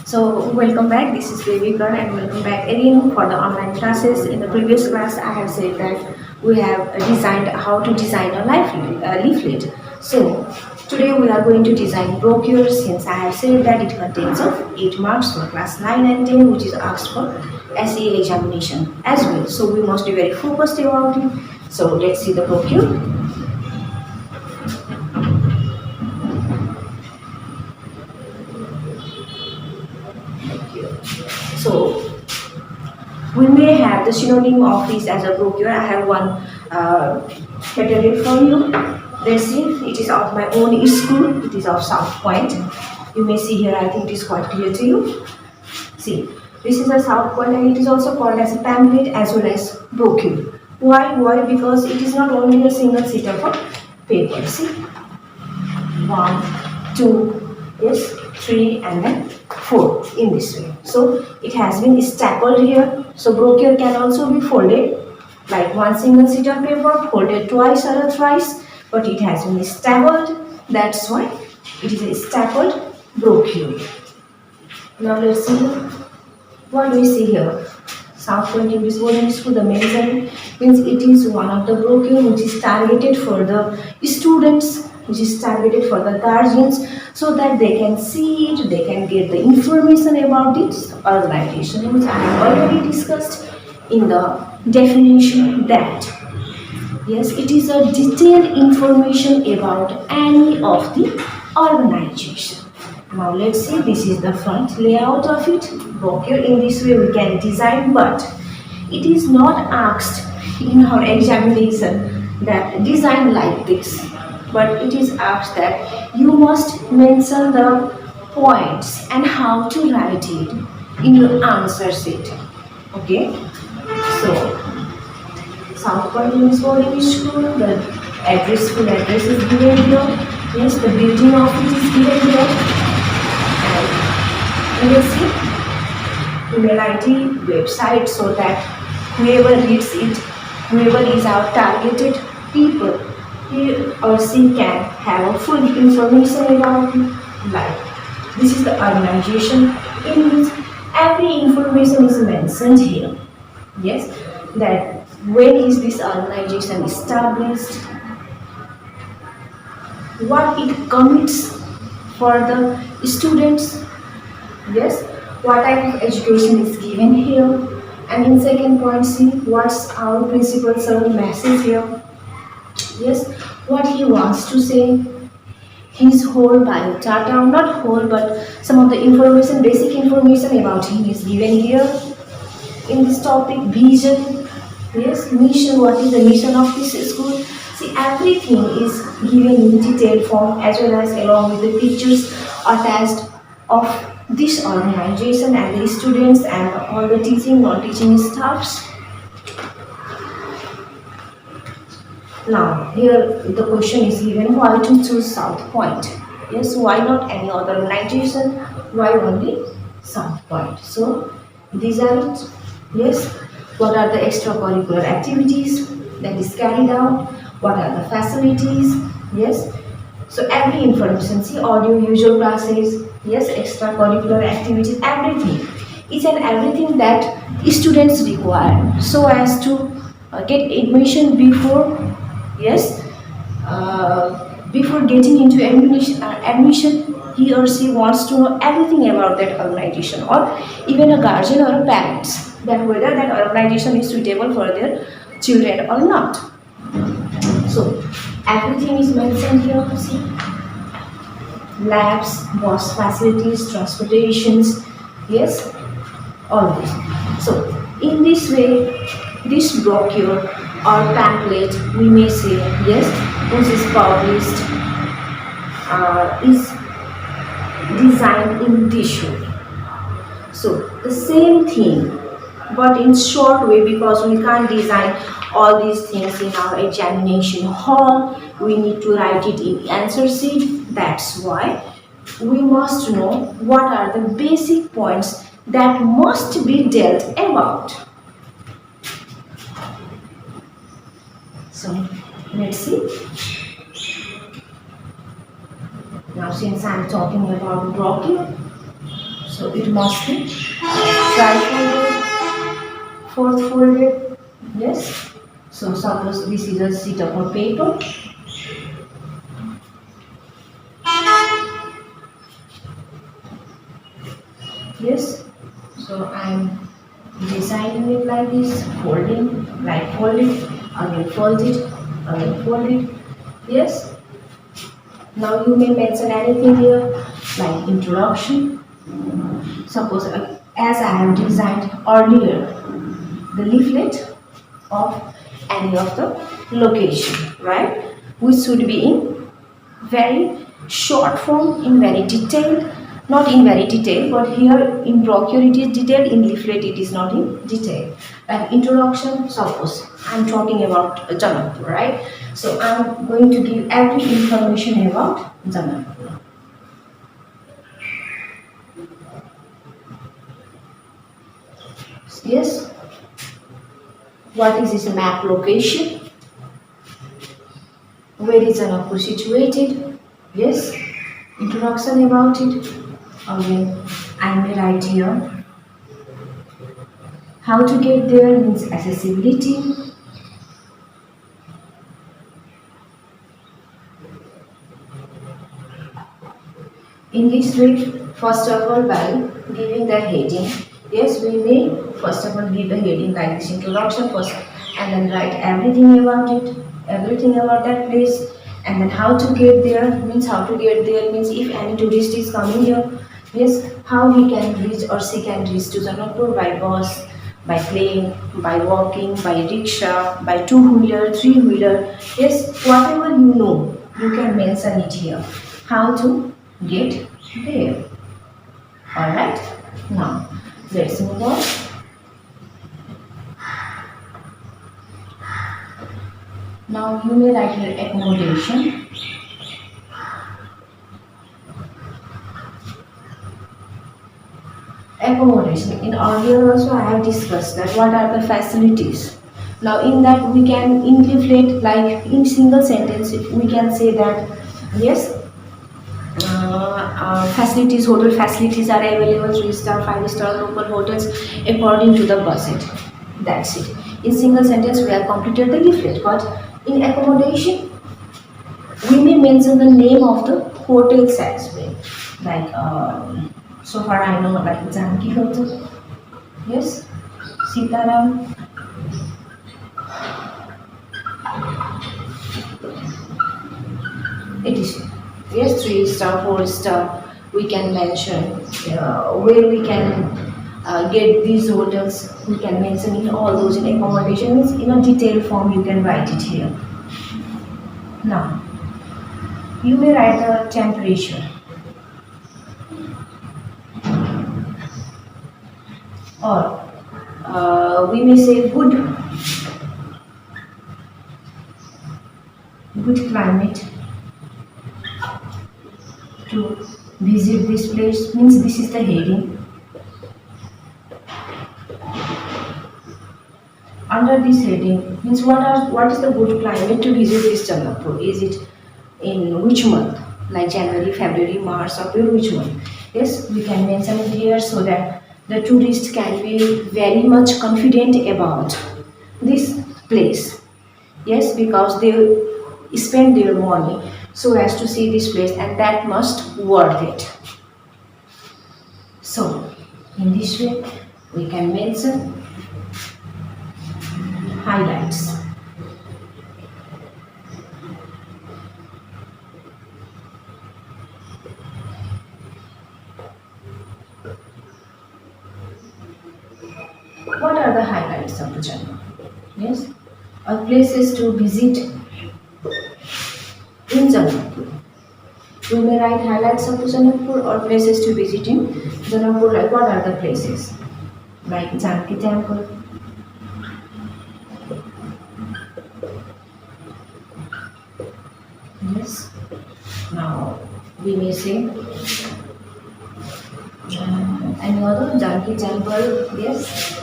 So welcome back. This is Baby Mam and welcome back again for the online classes. In the previous class, I have said that we have designed how to design a leaflet. So today we are going to design brochure. Since I have said that it contains of 8 marks for class 9 and 10, which is asked for SE examination as well. So we must be very focused about it. So let's see the brochure. So we may have the synonym of this as a brochure. I have one category for you. Let's see, it is of my own school. It is of South Point. You may see here, I think it is quite clear to you. See, this is a South Point and it is also called as a pamphlet as well as brochure. Why? Why? Because it is not only a single sheet of paper. See, 1, 2, yes, 3 and then 4 in this way. So it has been stapled here. So brochure can also be folded like one single sheet of paper, folded twice or thrice, but it has been stapled. That's why it is a stapled brochure. Now let's see what we see here. South Point English Boarding School, the mention means it is one of the brochure which is targeted for the students, which is targeted for the guardians, so that they can see it, they can get the information about this organization, which I have already discussed in the definition that yes, it is a detailed information about any of the organization. Now let's see, this is the front layout of it. Brochure in this way we can design, but it is not asked in our examination that design like this, but it is asked that you must mention the points and how to write it in your answer sheet. Okay, so South Point English Boarding School, the address, full address is given here. Yes, the building of it is given here. And let's see, email ID, website, so that whoever reads it, whoever is our targeted people, he or she can have a full information about it. Like this is the organization in which every information is mentioned here. Yes, that when is this organization established, what it commits for the students, yes, what type of education is given here, and in second point, see what's our principal sir message here. Yes, what he wants to say, his whole biodata, not whole, but some of the information, basic information about him is given here. In this topic, vision, yes, mission, what is the mission of this school. See, everything is given in detailed form as well as along with the pictures attached of this organization and the students and all the teaching, non-teaching staffs. Now, here the question is given, why to choose South Point? Yes, why not any other organization? Why only South Point? So, these are it. Yes, what are the extracurricular activities that is carried out? What are the facilities? Yes, so every information, see audio, usual classes, yes, extracurricular activities, everything, each and everything that students require so as to get admission before, yes, before getting into admission, he or she wants to know everything about that organization, or even a guardian or a parents, that whether that organization is suitable for their children or not. So everything is mentioned here. See, labs, bus facilities, transportations, yes, all this. So in this way, this brochure or pamphlet, we may say, yes, which is published, is designed in this way. So the same thing, but in short way, because we can't design all these things in our examination hall, we need to write it in answer sheet. That's why we must know what are the basic points that must be dealt about. So let's see. Now since I'm talking about brochure, So it must be trifolded, fourth folded. Yes. So suppose this is a sheet of paper. Yes. So I am designing it like this, folding, right folded, again folded, again folded. Yes. Now you may mention anything here like introduction. Suppose as I have designed earlier the leaflet of any of the location, right? Which should be in very short form, in very detailed, not in very detail, but here in brochure it is detailed, in leaflet it is not in detail. Like introduction, suppose I'm talking about Janakpur, right? So I'm going to give every information about Janakpur. Yes. What is this map location? Where is Janakpur situated? Yes. Introduction about it. Again, I may write here. How to get there means accessibility. In this way, first of all, by giving the heading, yes, we may first of all give the heading like this, introduction first, and then write everything about it, everything about that place, and then how to get there means if any tourist is coming here, yes, how he can reach or she can reach to Janakpur by bus, by plane, by walking, by rickshaw, by two-wheeler, three-wheeler, yes, whatever you know, you can mention it here. How to get there. Alright, now let's move on. Now you may write your accommodation. Accommodation. In earlier also I have discussed that what are the facilities. Now in that we can in leaflet, like in single sentence we can say that yes, facilities, hotel facilities are available, 3-star, 5-star local hotels according to the budget. That's it. In single sentence we have completed the leaflet, but in accommodation we may mention the name of the hotels as well. Like so far I know like Janki Hotel, yes, Sitaram, edition. Yes, 3-star, 4-star, we can mention where we can get these hotels, we can mention in all those in accommodations in a detailed form, you can write it here. Now, you may write the temperature or we may say good climate to visit this place, means this is the heading. Under this heading means what is the good climate to visit this Janakpur? Is it in which month, like January, February, March, April, which month? Yes, we can mention it here so that the tourist can be very much confident about this place. Yes, because they spend their money so as to see this place, and that must worth it. So in this way we can mention highlights. What are the highlights of the Janakpur? Yes, or places to visit in Janakpur. You may write highlights of Janakpur or places to visit in Janakpur. Like what are the places? Like Janki Temple, yes. Now we may say any other Janki Temple, yes.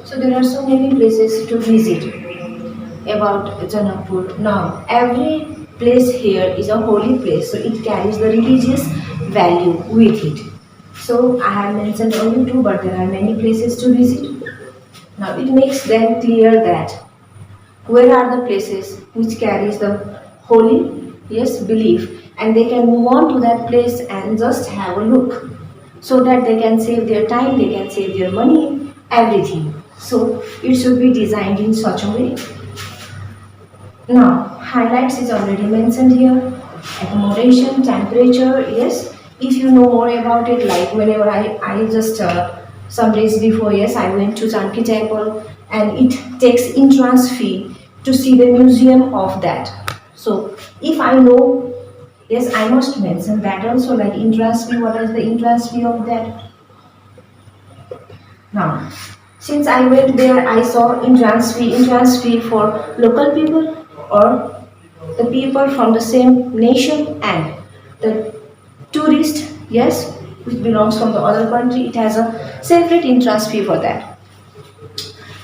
So there are so many places to visit. about Janakpur. Now, every place here is a holy place, so it carries the religious value with it. So, I have mentioned only two, but there are many places to visit. Now, it makes them clear that where are the places which carries the holy, yes, belief, and they can move on to that place and just have a look, so that they can save their time, they can save their money, everything. So it should be designed in such a way. Now, highlights is already mentioned here. Accommodation, temperature, yes. If you know more about it, like whenever I just some days before, yes, I went to Janki Temple, and it takes entrance fee to see the museum of that. So if I know, yes, I must mention that also, like entrance fee, what is the entrance fee of that? Now, since I went there, I saw entrance fee for local people or the people from the same nation, and the tourist, yes, which belongs from the other country, it has a separate entrance fee for that.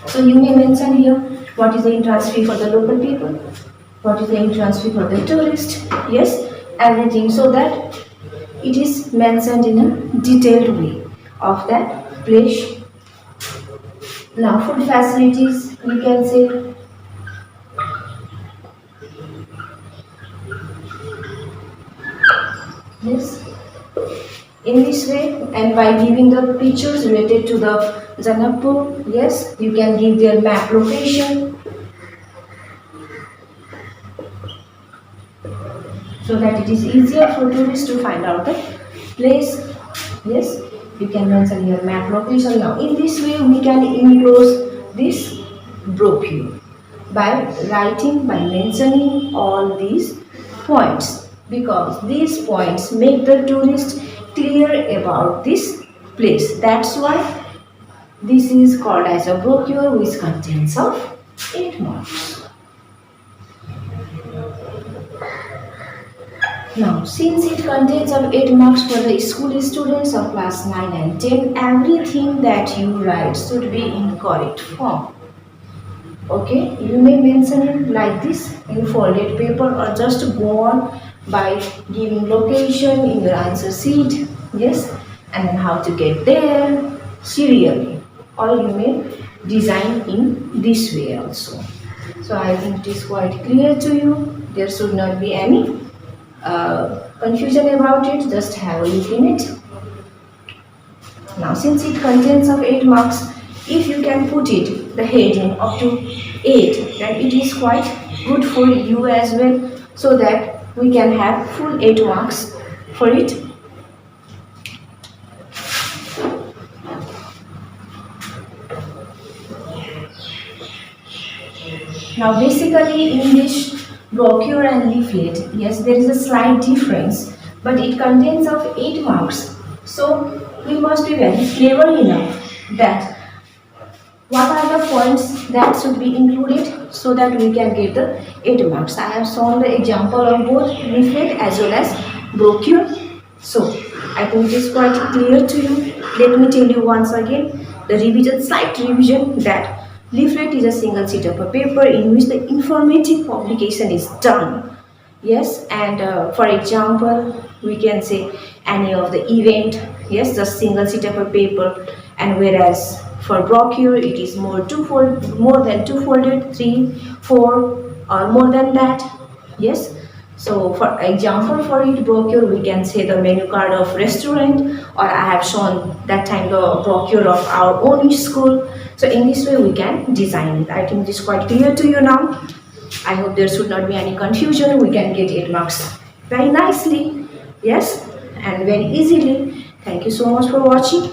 So you may mention here what is the entrance fee for the local people, what is the entrance fee for the tourist, yes, everything, so that it is mentioned in a detailed way of that place. Now, food facilities, we can say, yes, in this way, and by giving the pictures related to the Janakpur, yes, you can give their map location, so that it is easier for tourists to find out the place, yes. You can mention your map location. Now, in this way, we can enclose this brochure by writing, by mentioning all these points, because these points make the tourist clear about this place. That's why this is called as a brochure, which contains of 8 marks. Now, since it contains of 8 marks for the school students of class 9 and 10, everything that you write should be in correct form. Okay, you may mention it like this in folded paper, or just go on by giving location in your answer sheet, yes, and then how to get there serially, or you may design in this way also. So I think it is quite clear to you. There should not be any confusion about it. Just have a look in it. Now, since it contains of 8 marks, if you can put it the heading up to 8, then it is quite good for you as well, so that we can have full 8 marks for it. Now, basically in this brochure and leaflet, yes, there is a slight difference, but it contains of 8 marks. So we must be very clever enough that what are the points that should be included, so that we can get the 8 marks. I have shown the example of both leaflet as well as brochure. So I think it is quite clear to you. Let me tell you once again the revision, slight revision, that leaflet is a single sheet of a paper in which the informative publication is done. Yes, and for example, we can say any of the event, yes, just single sheet of a paper, and whereas for brochure it is more than two folded, 3, 4, or more than that, yes. So for example, for it brochure, we can say the menu card of restaurant, or I have shown that time the brochure of our own school. So in this way we can design it. I think this is quite clear to you now. I hope there should not be any confusion. We can get 8 marks very nicely, yes, and very easily. Thank you so much for watching.